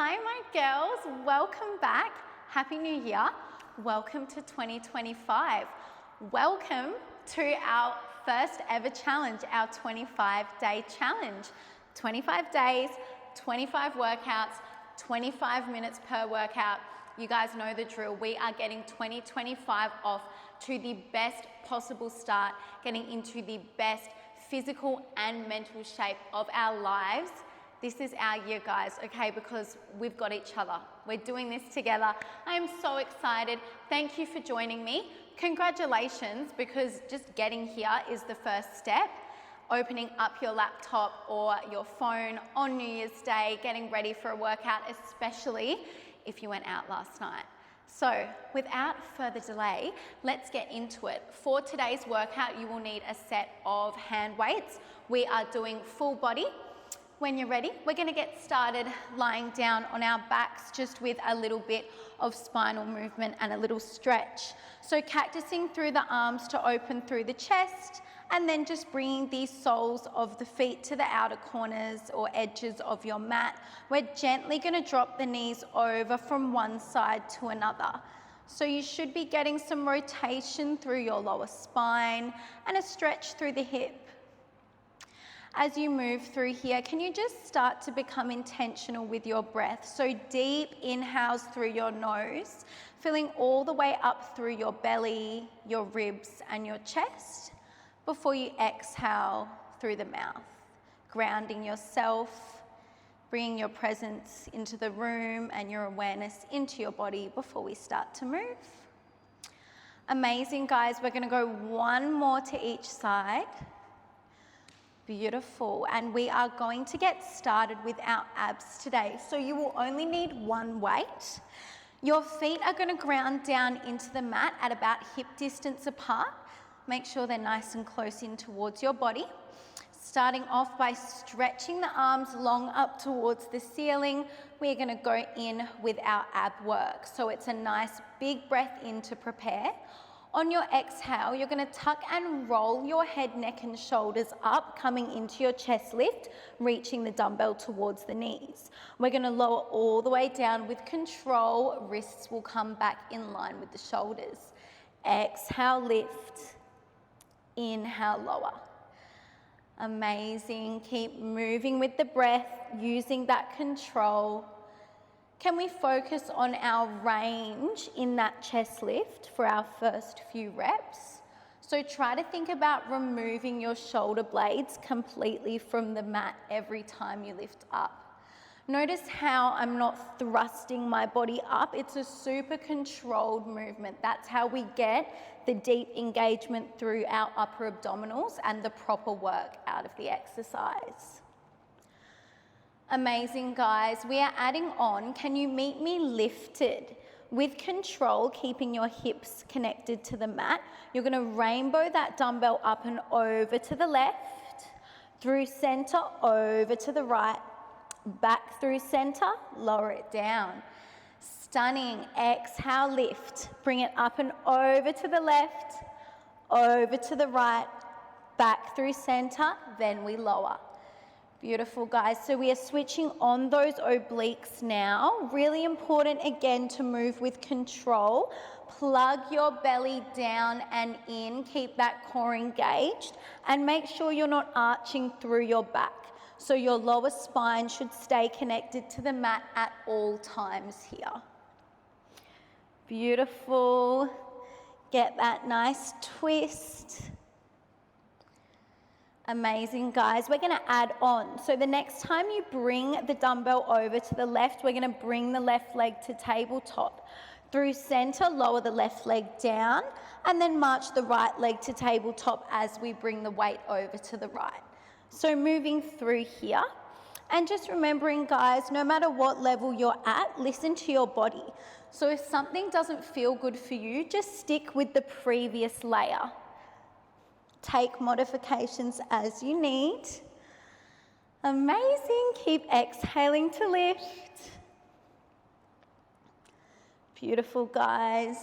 Hi my girls, welcome back. Happy New Year. Welcome to 2025. Welcome to our first ever challenge, our 25-day challenge. 25 days, 25 workouts, 25 minutes per workout. You guys know the drill. We are getting 2025 off to the best possible start, getting into the best physical and mental shape of our lives. This is our year, guys, okay, because we've got each other. We're doing this together. I am so excited. Thank you for joining me. Congratulations, because just getting here is the first step. Opening up your laptop or your phone on New Year's Day, getting ready for a workout, especially if you went out last night. So without further delay, let's get into it. For today's workout, you will need a set of hand weights. We are doing full body. When you're ready, we're going to get started lying down on our backs just with a little bit of spinal movement and a little stretch. So cactusing through the arms to open through the chest, and then just bringing the soles of the feet to the outer corners or edges of your mat. We're gently going to drop the knees over from one side to another. So you should be getting some rotation through your lower spine and a stretch through the hip. As you move through here, can you just start to become intentional with your breath? So deep inhales through your nose, filling all the way up through your belly, your ribs and your chest, before you exhale through the mouth, grounding yourself, bringing your presence into the room and your awareness into your body before we start to move. Amazing, guys. We're going to go one more to each side. Beautiful. And we are going to get started with our abs today. So you will only need one weight. Your feet are going to ground down into the mat at about hip distance apart. Make sure they're nice and close in towards your body. Starting off by stretching the arms long up towards the ceiling, we're going to go in with our ab work. So it's a nice big breath in to prepare. On your exhale, you're going to tuck and roll your head, neck and shoulders up, coming into your chest lift, reaching the dumbbell towards the knees. We're going to lower all the way down with control. Wrists will come back in line with the shoulders. Exhale, lift. Inhale, lower. Amazing. Keep moving with the breath, using that control. Can we focus on our range in that chest lift for our first few reps? So try to think about removing your shoulder blades completely from the mat every time you lift up. Notice how I'm not thrusting my body up. It's a super controlled movement. That's how we get the deep engagement through our upper abdominals and the proper work out of the exercise. Amazing, guys. We are adding on, can you meet me lifted? With control, keeping your hips connected to the mat, you're going to rainbow that dumbbell up and over to the left, through center, over to the right, back through center, lower it down. Stunning. Exhale, lift. Bring it up and over to the left, over to the right, back through center, then we lower. Beautiful, guys. So we are switching on those obliques now. Really important, again, to move with control. Plug your belly down and in. Keep that core engaged. And make sure you're not arching through your back. So your lower spine should stay connected to the mat at all times here. Beautiful. Get that nice twist. Amazing, guys. We're going to add on. So the next time you bring the dumbbell over to the left, we're going to bring the left leg to tabletop. Through center, lower the left leg down, and then march the right leg to tabletop as we bring the weight over to the right. So moving through here. And just remembering, guys, no matter what level you're at, listen to your body. So if something doesn't feel good for you, just stick with the previous layer. Take modifications as you need. Amazing. Keep exhaling to lift. Beautiful, guys.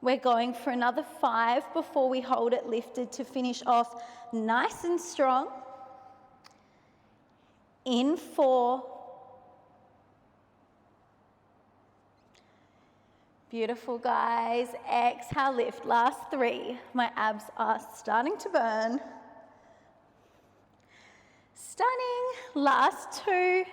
We're going for another 5 before we hold it lifted to finish off nice and strong. In 4, Beautiful, guys. Exhale, lift. Last 3. My abs are starting to burn. Stunning. Last 2.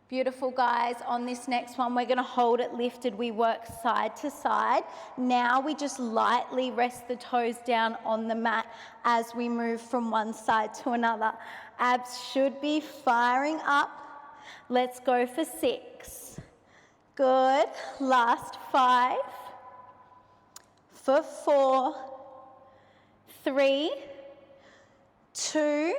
Beautiful, guys. On this next one, we're going to hold it lifted. We work side to side. Now we just lightly rest the toes down on the mat as we move from one side to another. Abs should be firing up. Let's go for 6. Good. Last 5. For 4. 3. 2.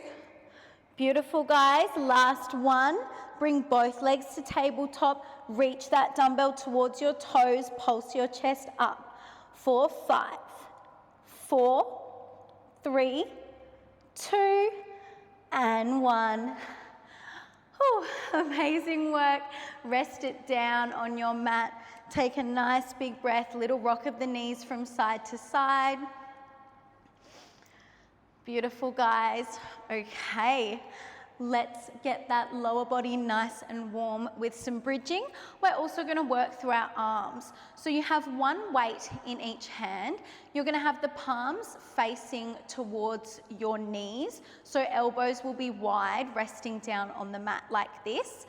Beautiful, guys. Last 1. Bring both legs to tabletop. Reach that dumbbell towards your toes. Pulse your chest up. 4, 5. 4, 3, 2, and 1. Whew, amazing work. Rest it down on your mat. Take a nice big breath. Little rock of the knees from side to side. Beautiful, guys. Okay. Let's get that lower body nice and warm with some bridging. We're also going to work through our arms. So you have one weight in each hand. You're going to have the palms facing towards your knees. So elbows will be wide, resting down on the mat like this.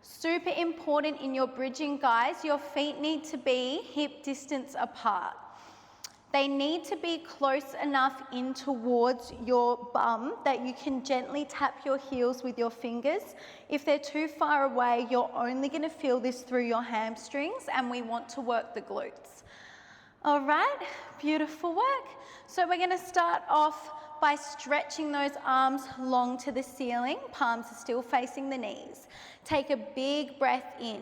Super important in your bridging, guys. Your feet need to be hip distance apart. They need to be close enough in towards your bum that you can gently tap your heels with your fingers. If they're too far away, you're only going to feel this through your hamstrings, and we want to work the glutes. All right, beautiful work. So we're going to start off by stretching those arms long to the ceiling. Palms are still facing the knees. Take a big breath in.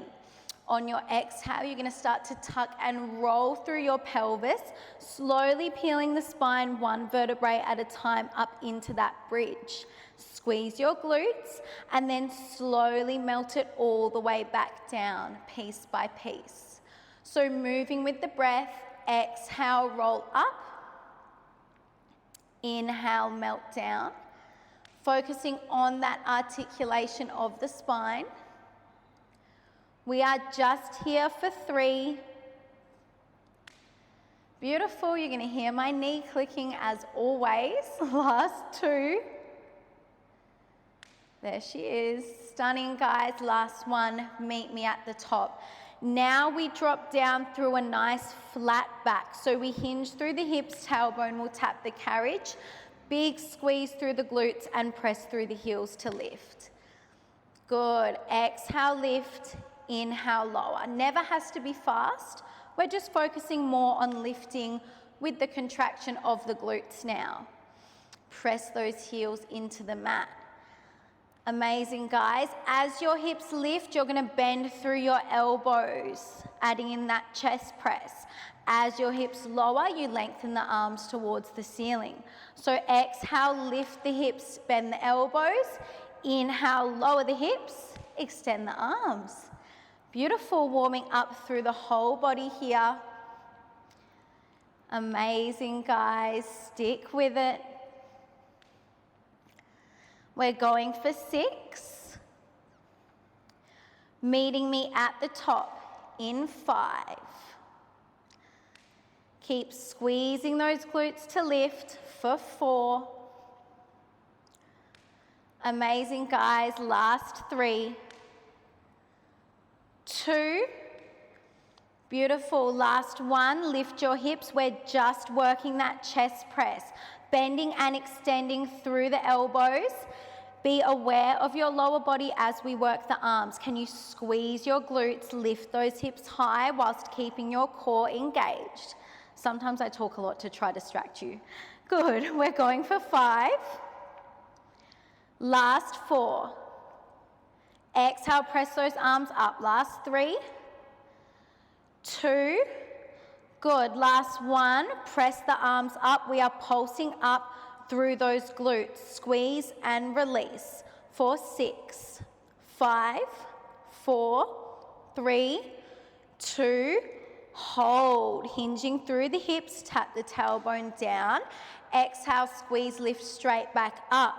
On your exhale, you're going to start to tuck and roll through your pelvis, slowly peeling the spine one vertebrae at a time up into that bridge. Squeeze your glutes and then slowly melt it all the way back down, piece by piece. So moving with the breath, exhale, roll up. Inhale, melt down. Focusing on that articulation of the spine. We are just here for 3. Beautiful. You're going to hear my knee clicking as always. Last 2. There she is. Stunning, guys. Last 1. Meet me at the top. Now we drop down through a nice flat back. So we hinge through the hips, tailbone will tap the carriage. Big squeeze through the glutes and press through the heels to lift. Good. Exhale, lift. Inhale, lower. Never has to be fast. We're just focusing more on lifting with the contraction of the glutes now. Press those heels into the mat. Amazing, guys. As your hips lift, you're going to bend through your elbows, adding in that chest press. As your hips lower, you lengthen the arms towards the ceiling. So exhale, lift the hips, bend the elbows. Inhale, lower the hips, extend the arms. Beautiful, warming up through the whole body here. Amazing, guys. Stick with it. We're going for 6. Meeting me at the top in 5. Keep squeezing those glutes to lift for 4. Amazing, guys. Last 3. 2. Beautiful. Last 1. Lift your hips. We're just working that chest press. Bending and extending through the elbows. Be aware of your lower body as we work the arms. Can you squeeze your glutes, lift those hips high whilst keeping your core engaged? Sometimes I talk a lot to try to distract you. Good. We're going for 5. Last 4. Exhale, press those arms up. Last 3. 2. Good. Last 1. Press the arms up. We are pulsing up through those glutes. Squeeze and release. For 6. 5. 4. 3. 2. Hold. Hinging through the hips. Tap the tailbone down. Exhale, squeeze, lift straight back up.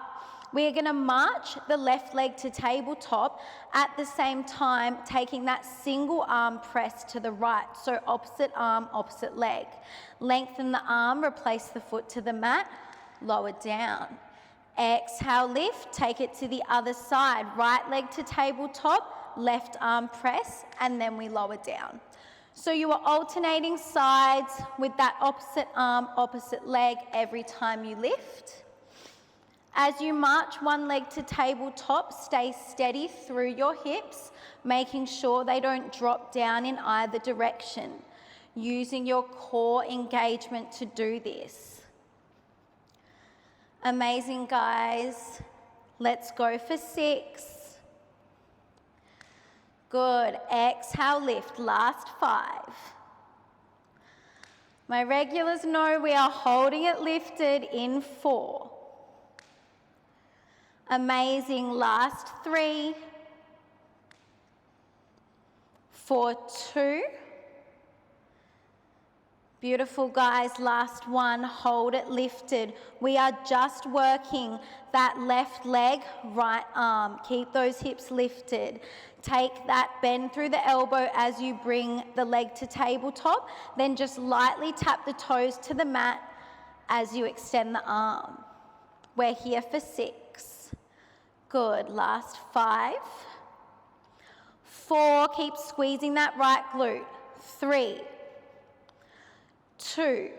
We are going to march the left leg to tabletop at the same time, taking that single arm press to the right. So opposite arm, opposite leg. Lengthen the arm, replace the foot to the mat, lower down. Exhale, lift, take it to the other side. Right leg to tabletop, left arm press, and then we lower down. So you are alternating sides with that opposite arm, opposite leg every time you lift. As you march one leg to tabletop, stay steady through your hips, making sure they don't drop down in either direction, using your core engagement to do this. Amazing, guys. Let's go for 6. Good. Exhale, lift. Last 5. My regulars know we are holding it lifted in 4. Amazing. Last 3. For 2. Beautiful, guys. Last 1. Hold it lifted. We are just working that left leg, right arm. Keep those hips lifted. Take that bend through the elbow as you bring the leg to tabletop. Then just lightly tap the toes to the mat as you extend the arm. We're here for 6. Good. Last 5. 4. Keep squeezing that right glute. 3. 2.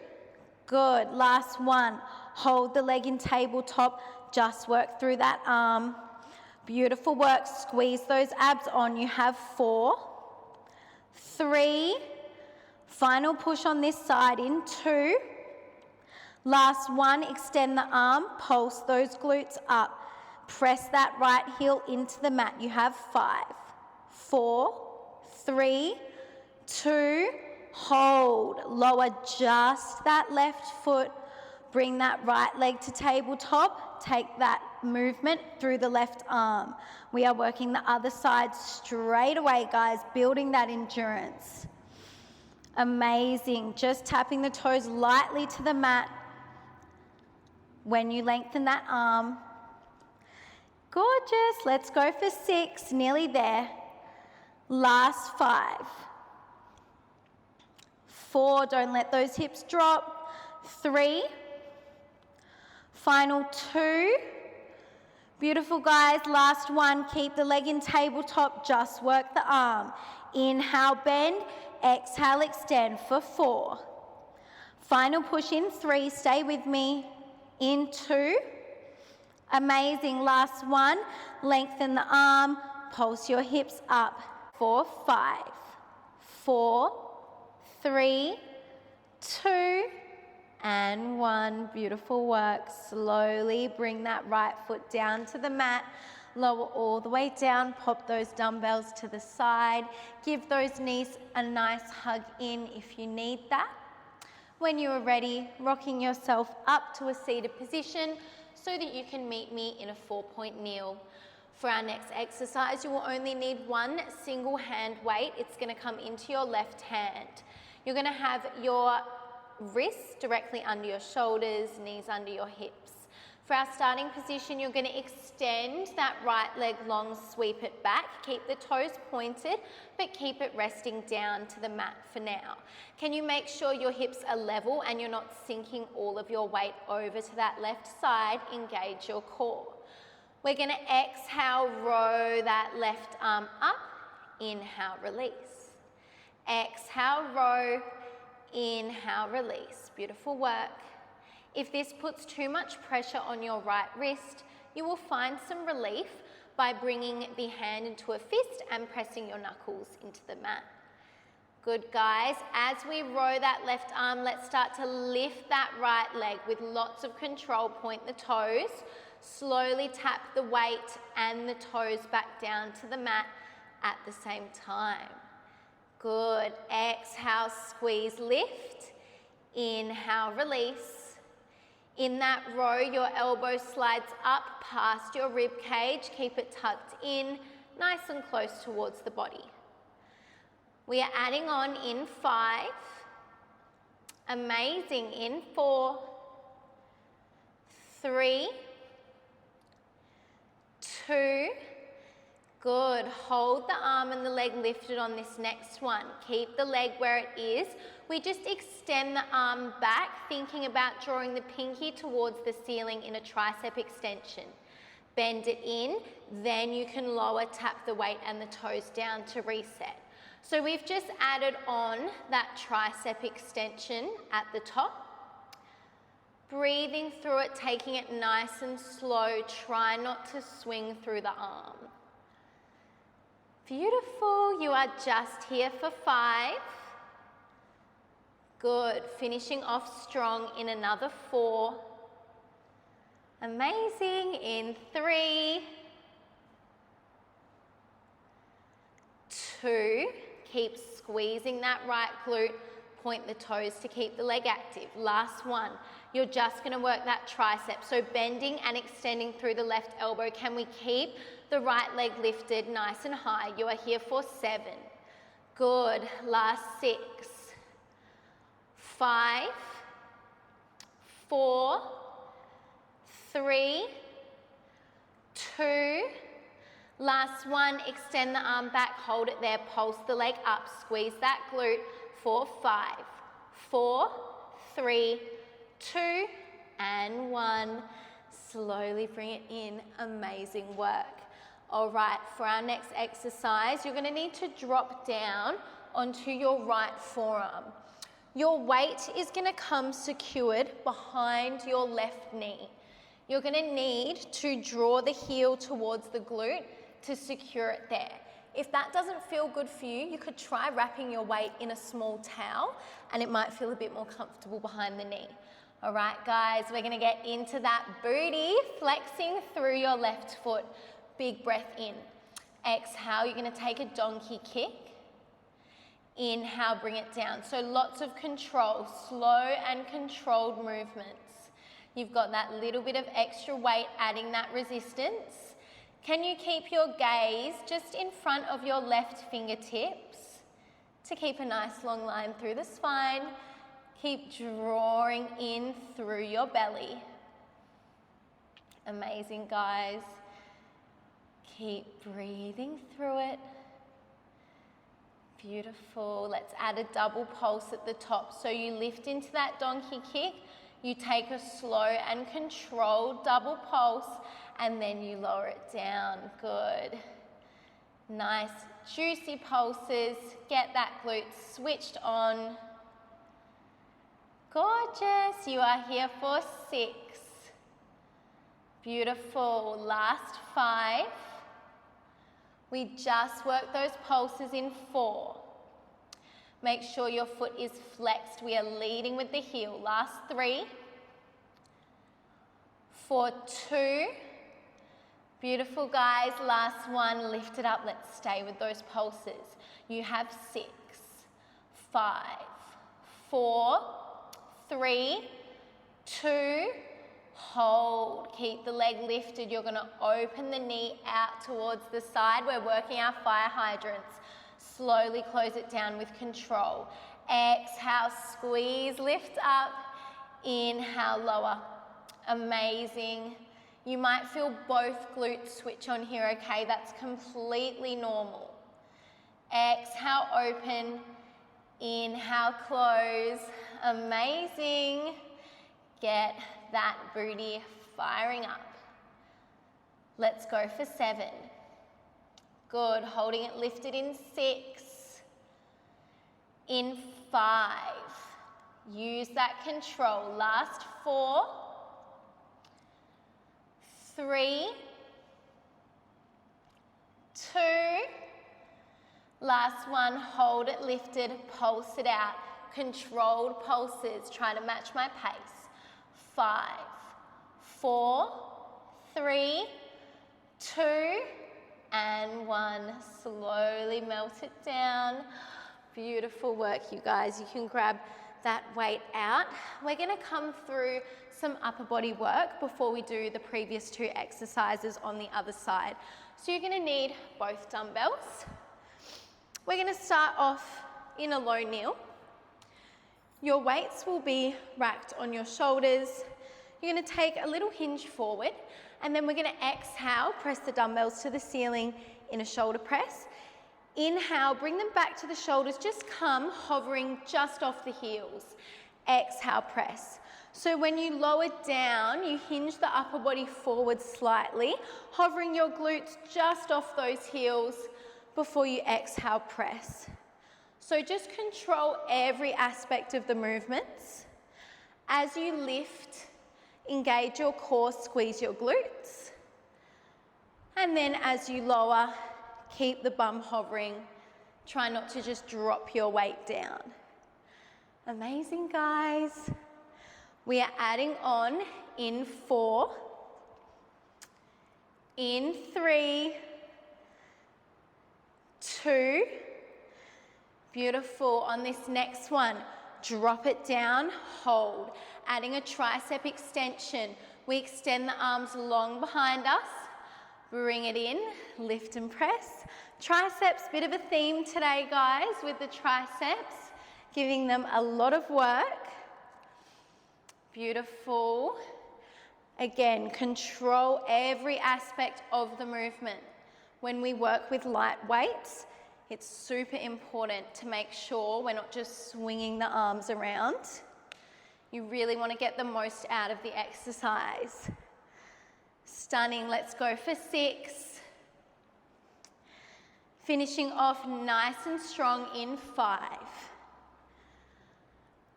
Good. Last 1. Hold the leg in tabletop. Just work through that arm. Beautiful work. Squeeze those abs on. You have 4. 3. Final push on this side in 2. Last 1. Extend the arm. Pulse those glutes up. Press that right heel into the mat. You have 5. 4. 3. 2. Hold. Lower just that left foot. Bring that right leg to tabletop. Take that movement through the left arm. We are working the other side straight away, guys, building that endurance. Amazing. Just tapping the toes lightly to the mat when you lengthen that arm. Gorgeous. Let's go for 6. Nearly there. Last 5. 4. Don't let those hips drop. 3. Final 2. Beautiful, guys. Last 1. Keep the leg in tabletop. Just work the arm. Inhale, bend. Exhale, extend for 4. Final push in 3. Stay with me. In 2. Amazing. Last 1. Lengthen the arm. Pulse your hips up. For 5. 4. 3. 2. And 1. Beautiful work. Slowly bring that right foot down to the mat. Lower all the way down. Pop those dumbbells to the side. Give those knees a nice hug in if you need that. When you are ready, rocking yourself up to a seated position so that you can meet me in a 4-point kneel. For our next exercise, you will only need 1 single hand weight. It's going to come into your left hand. You're going to have your wrists directly under your shoulders, knees under your hips. For our starting position, you're going to extend that right leg long, sweep it back. Keep the toes pointed, but keep it resting down to the mat for now. Can you make sure your hips are level and you're not sinking all of your weight over to that left side? Engage your core. We're going to exhale, row that left arm up. Inhale, release. Exhale, row. Inhale, release. Beautiful work. If this puts too much pressure on your right wrist, you will find some relief by bringing the hand into a fist and pressing your knuckles into the mat. Good, guys. As we row that left arm, let's start to lift that right leg with lots of control. Point the toes. Slowly tap the weight and the toes back down to the mat at the same time. Good. Exhale, squeeze, lift. Inhale, release. In that row, your elbow slides up past your rib cage. Keep it tucked in, nice and close towards the body. We are adding on in 5. Amazing. In 4. 3. 2. Good. Hold the arm and the leg lifted on this next one. Keep the leg where it is. We just extend the arm back, thinking about drawing the pinky towards the ceiling in a tricep extension. Bend it in, then you can lower, tap the weight and the toes down to reset. So we've just added on that tricep extension at the top. Breathing through it, taking it nice and slow. Try not to swing through the arm. Beautiful. You are just here for 5. Good. Finishing off strong in another 4. Amazing. In 3. 2. Keep squeezing that right glute. Point the toes to keep the leg active. Last one. You're just going to work that tricep. So bending and extending through the left elbow. Can we keep the right leg lifted nice and high? You are here for 7. Good. Last 6. 5. 4. 3. 2. Last one. Extend the arm back. Hold it there. Pulse the leg up. Squeeze that glute for 5. 4. 3. 2 and 1. Slowly bring it in. Amazing work. All right, for our next exercise, you're going to need to drop down onto your right forearm. Your weight is going to come secured behind your left knee. You're going to need to draw the heel towards the glute to secure it there. If that doesn't feel good for you, you could try wrapping your weight in a small towel and it might feel a bit more comfortable behind the knee. All right, guys, we're going to get into that booty, flexing through your left foot. Big breath in. Exhale, you're going to take a donkey kick. Inhale, bring it down. So lots of control, slow and controlled movements. You've got that little bit of extra weight adding that resistance. Can you keep your gaze just in front of your left fingertips to keep a nice long line through the spine? Keep drawing in through your belly. Amazing, guys. Keep breathing through it. Beautiful. Let's add a double pulse at the top. So you lift into that donkey kick, you take a slow and controlled double pulse, and then you lower it down. Good. Nice, juicy pulses. Get that glute switched on. Gorgeous. You are here for 6. Beautiful. Last 5. We just work those pulses in 4. Make sure your foot is flexed. We are leading with the heel. Last 3. For 2. Beautiful, guys. Last 1. Lift it up. Let's stay with those pulses. You have 6, 5, 4, 3, 2, hold. Keep the leg lifted. You're going to open the knee out towards the side. We're working our fire hydrants. Slowly close it down with control. Exhale, squeeze, lift up. Inhale, lower. Amazing. You might feel both glutes switch on here, okay? That's completely normal. Exhale, open. Inhale, close. Amazing. Get that booty firing up. Let's go for 7. Good. Holding it lifted in 6. In 5. Use that control. Last 4. 3. 2. Last 1. Hold it lifted. Pulse it out. Controlled pulses. Try to match my pace. 5, 4, 3, 2, and 1. Slowly melt it down. Beautiful work, you guys. You can grab that weight out. We're going to come through some upper body work before we do the previous 2 exercises on the other side. So you're going to need both dumbbells. We're going to start off in a low kneel. Your weights will be racked on your shoulders. You're going to take a little hinge forward And then we're going to exhale, press the dumbbells to the ceiling in a shoulder press. Inhale, bring them back to the shoulders, just come hovering just off the heels. Exhale, press. So when you lower down, you hinge the upper body forward slightly, hovering your glutes just off those heels before you exhale, press. So just control every aspect of the movements. As you lift, engage your core, squeeze your glutes. And then as you lower, keep the bum hovering. Try not to just drop your weight down. Amazing, guys. We are adding on in 4, in 3, 2. Beautiful. On this next one, drop it down, hold. Adding a tricep extension. We extend the arms long behind us. Bring it in, lift and press. Triceps, bit of a theme today, guys, with the triceps, giving them a lot of work. Beautiful. Again, control every aspect of the movement. When we work with light weights, it's super important to make sure we're not just swinging the arms around. You really want to get the most out of the exercise. Stunning. Let's go for 6. Finishing off nice and strong in 5.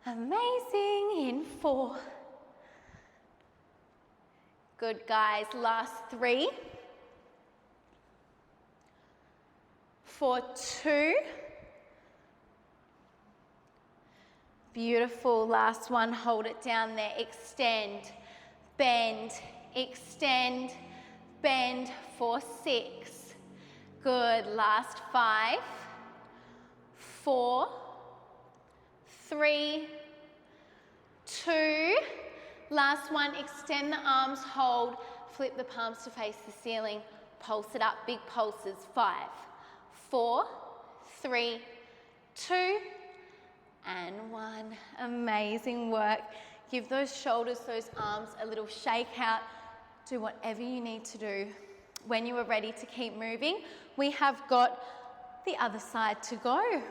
Amazing in 4. Good, guys. Last 3. For 2. Beautiful. Last one. Hold it down there. Extend, bend, extend, bend for 6. Good. Last 5. 4. 3, 2, last one, extend the arms, hold, flip the palms to face the ceiling, pulse it up, big pulses, 5, 4, 3, 2, and 1. Amazing work. Give those shoulders, those arms a little shake out. Do whatever you need to do. When you are ready to keep moving, we have got the other side to go.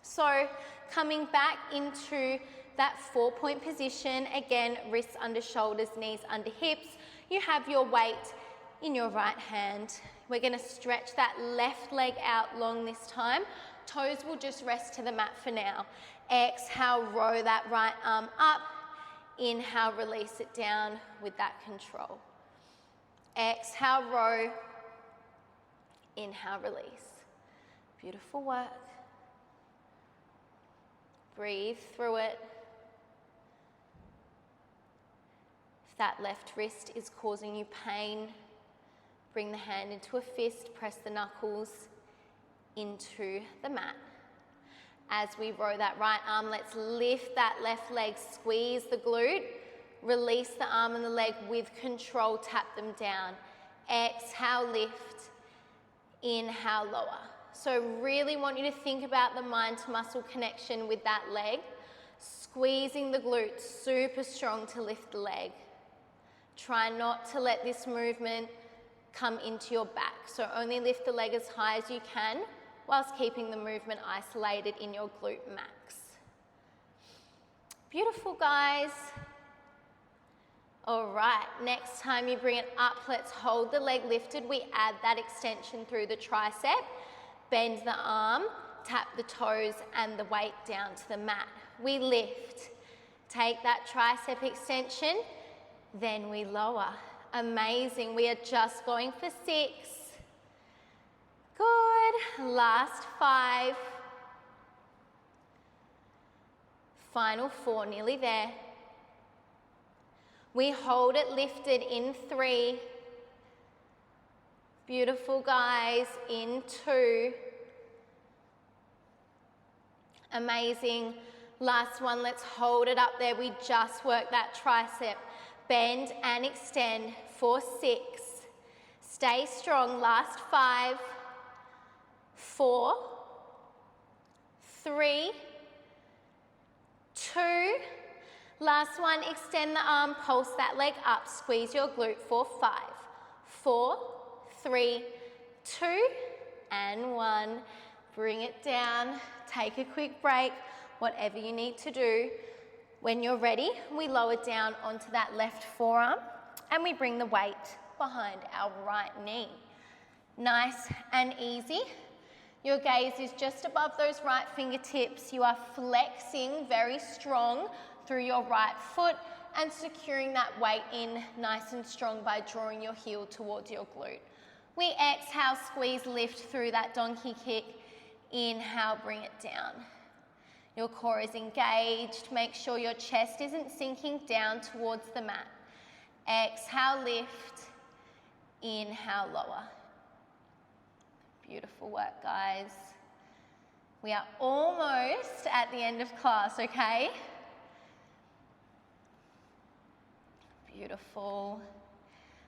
So coming back into that 4-point position, again, wrists under shoulders, knees under hips. You have your weight in your right hand. We're going to stretch that left leg out long this time. Toes will just rest to the mat for now. Exhale, row that right arm up. Inhale, release it down with that control. Exhale, row. Inhale, release. Beautiful work. Breathe through it. If that left wrist is causing you pain, bring the hand into a fist, press the knuckles into the mat. As we row that right arm, let's lift that left leg, squeeze the glute, release the arm and the leg with control, tap them down. Exhale, lift. Inhale, lower. So really want you to think about the mind to muscle connection with that leg. Squeezing the glutes, super strong to lift the leg. Try not to let this movement come into your back. So only lift the leg as high as you can whilst keeping the movement isolated in your glute max. Beautiful, guys. All right, next time you bring it up, let's hold the leg lifted. We add that extension through the tricep. Bend the arm, tap the toes and the weight down to the mat. We lift. Take that tricep extension, then we lower. Amazing. We are just going for 6. Good. Last 5. Final 4, nearly there. We hold it lifted in 3. Beautiful, guys. In 2. Amazing. Last one, let's hold it up there. We just work that tricep. Bend and extend for 6. Stay strong. Last 5. 4. 3. 2. Last one, extend the arm, pulse that leg up, squeeze your glute for 5, 4, 3, 2, and 1. Bring it down, take a quick break, whatever you need to do. When you're ready, we lower down onto that left forearm and we bring the weight behind our right knee. Nice and easy. Your gaze is just above those right fingertips. You are flexing very strong through your right foot and securing that weight in nice and strong by drawing your heel towards your glute. We exhale, squeeze, lift through that donkey kick. Inhale, bring it down. Your core is engaged. Make sure your chest isn't sinking down towards the mat. Exhale, lift. Inhale, lower. Beautiful work, guys. We are almost at the end of class, okay? Beautiful.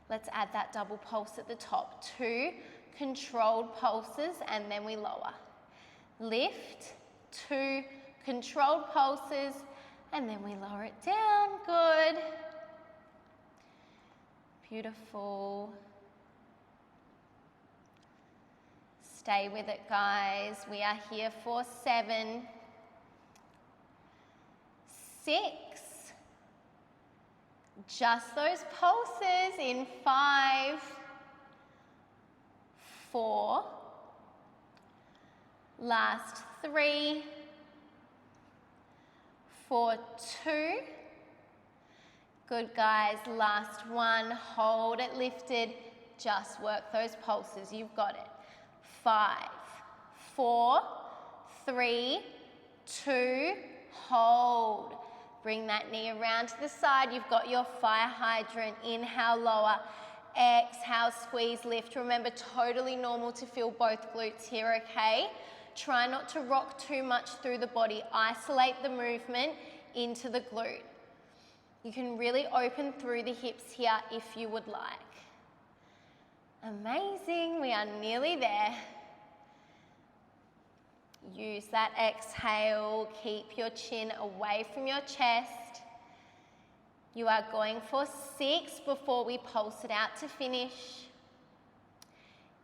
Let's add that double pulse at the top. 2 controlled pulses and then we lower. Lift, 2 controlled pulses, and then we lower it down. Good. Beautiful. Stay with it, guys. We are here for 7, 6. Just those pulses in 5, 4. Last 3, for 2. Good, guys. Last 1. Hold it lifted. Just work those pulses. You've got it. 5, 4, 3, 2. Hold. Bring that knee around to the side. You've got your fire hydrant. Inhale, lower. Exhale, squeeze, lift. Remember, totally normal to feel both glutes here, okay? Try not to rock too much through the body. Isolate the movement into the glute. You can really open through the hips here if you would like. Amazing, we are nearly there. Use that exhale, keep your chin away from your chest. You are going for 6 before we pulse it out to finish.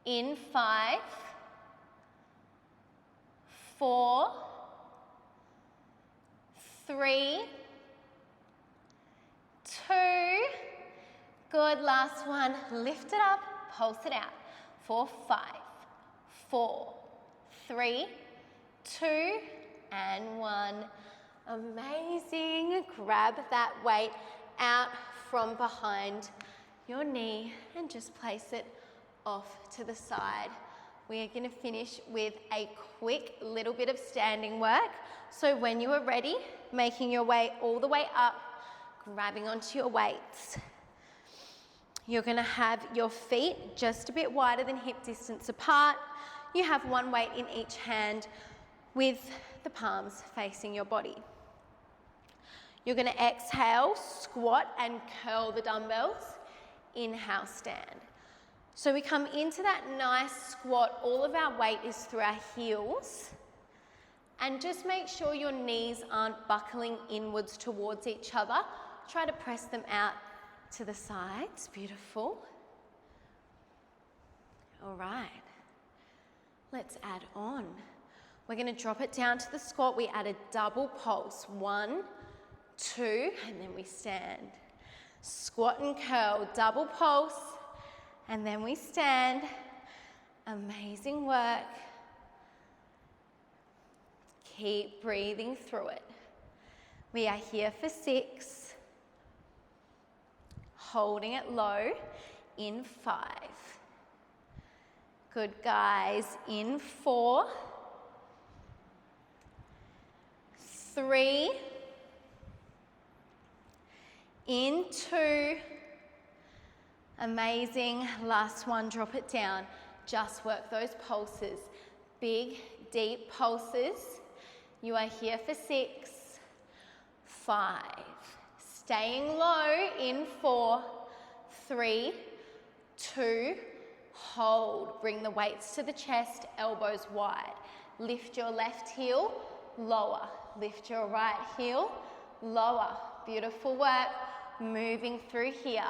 In 5, 4, 3, 2. Good, last one. Lift it up, pulse it out. For 5, 4, 3, 2, and 1. Amazing. Grab that weight out from behind your knee and just place it off to the side. We are going to finish with a quick little bit of standing work. So when you are ready, making your way all the way up, grabbing onto your weights. You're going to have your feet just a bit wider than hip distance apart. You have one weight in each hand with the palms facing your body. You're going to exhale, squat and curl the dumbbells. Inhale, stand. So we come into that nice squat. All of our weight is through our heels. And just make sure your knees aren't buckling inwards towards each other. Try to press them out to the sides. Beautiful. All right. Let's add on. We're going to drop it down to the squat. We add a double pulse. 1, 2, and then we stand. Squat and curl, double pulse, and then we stand. Amazing work. Keep breathing through it. We are here for 6. Holding it low in 5. Good, guys. In 4. 3. In 2. Amazing. Last one, drop it down. Just work those pulses. Big, deep pulses. You are here for 6. 5. Staying low in 4. 3, 2, hold. Bring the weights to the chest, elbows wide. Lift your left heel, lower. Lift your right heel, lower. Beautiful work. Moving through here.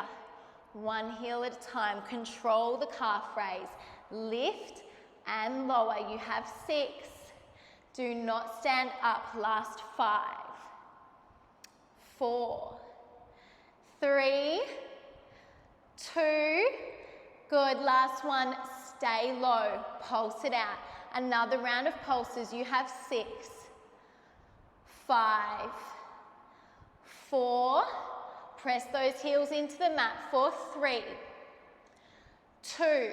One heel at a time. Control the calf raise. Lift and lower. You have 6. Do not stand up. Last 5, 4, 3, 2. Good. Last one. Stay low. Pulse it out. Another round of pulses. You have 6, 5, 4. Press those heels into the mat for 3, 2.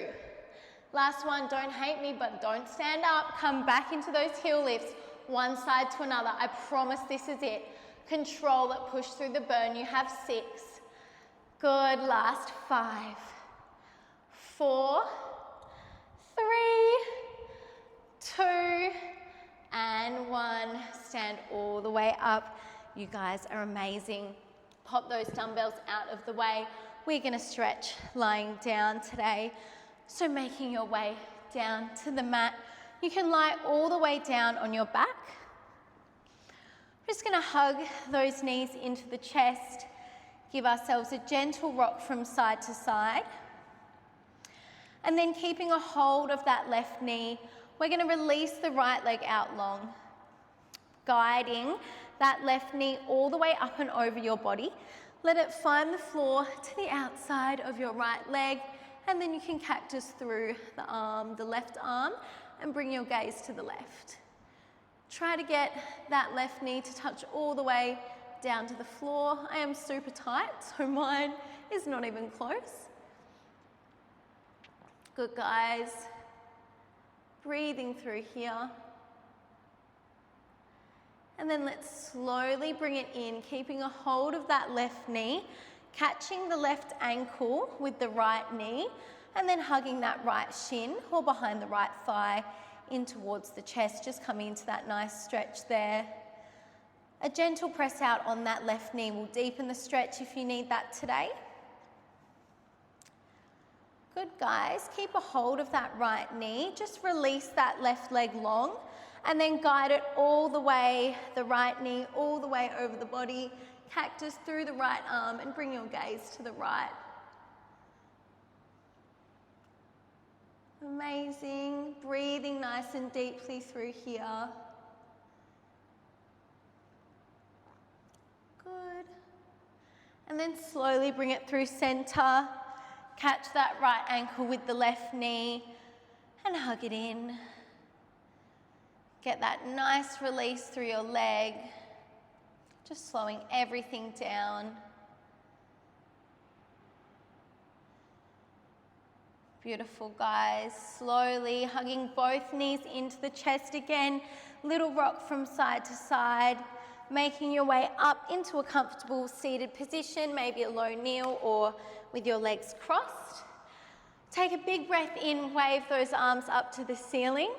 Last one. Don't hate me, but don't stand up. Come back into those heel lifts, one side to another. I promise this is it. Control it. Push through the burn. You have 6. Good. Last 5, 4, 3, 2, and 1. Stand all the way up. You guys are amazing. Pop those dumbbells out of the way. We're going to stretch lying down today. So making your way down to the mat. You can lie all the way down on your back. We're just going to hug those knees into the chest. Give ourselves a gentle rock from side to side. And then keeping a hold of that left knee, we're going to release the right leg out long. Guiding that left knee all the way up and over your body. Let it find the floor to the outside of your right leg, and then you can cactus through the left arm, and bring your gaze to the left. Try to get that left knee to touch all the way down to the floor. I am super tight, so mine is not even close. Good, guys. Breathing through here. And then let's slowly bring it in, keeping a hold of that left knee, catching the left ankle with the right knee, and then hugging that right shin or behind the right thigh in towards the chest, just coming into that nice stretch there. A gentle press out on that left knee will deepen the stretch if you need that today. Good, guys. Keep a hold of that right knee. Just release that left leg long, and then guide it all the way, the right knee all the way over the body, cactus through the right arm, and bring your gaze to the right. Amazing. Breathing nice and deeply through here. Good. And then slowly bring it through center. Catch that right ankle with the left knee and hug it in. Get that nice release through your leg. Just slowing everything down. Beautiful, guys. Slowly hugging both knees into the chest again. Little rock from side to side. Making your way up into a comfortable seated position, maybe a low kneel or with your legs crossed. Take a big breath in, wave those arms up to the ceiling,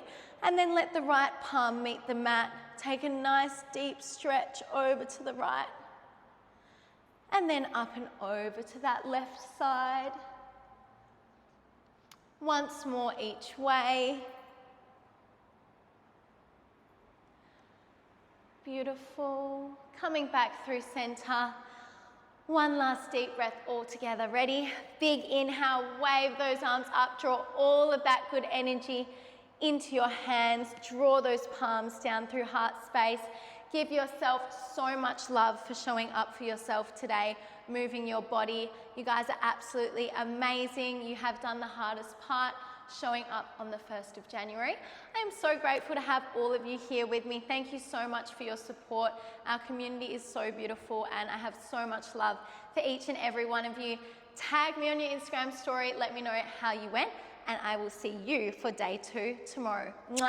and then let the right palm meet the mat. Take a nice deep stretch over to the right, and then up and over to that left side. Once more each way. Beautiful. Coming back through center. One last deep breath all together. Ready? Big inhale, wave those arms up, draw all of that good energy into your hands. Draw those palms down through heart space. Give yourself so much love for showing up for yourself today, moving your body. You guys are absolutely amazing. You have done the hardest part, showing up on the 1st of January. I am so grateful to have all of you here with me. Thank you so much for your support. Our community is so beautiful, and I have so much love for each and every one of you. Tag me on your Instagram story. Let me know how you went, and I will see you for day 2 tomorrow. Mwah.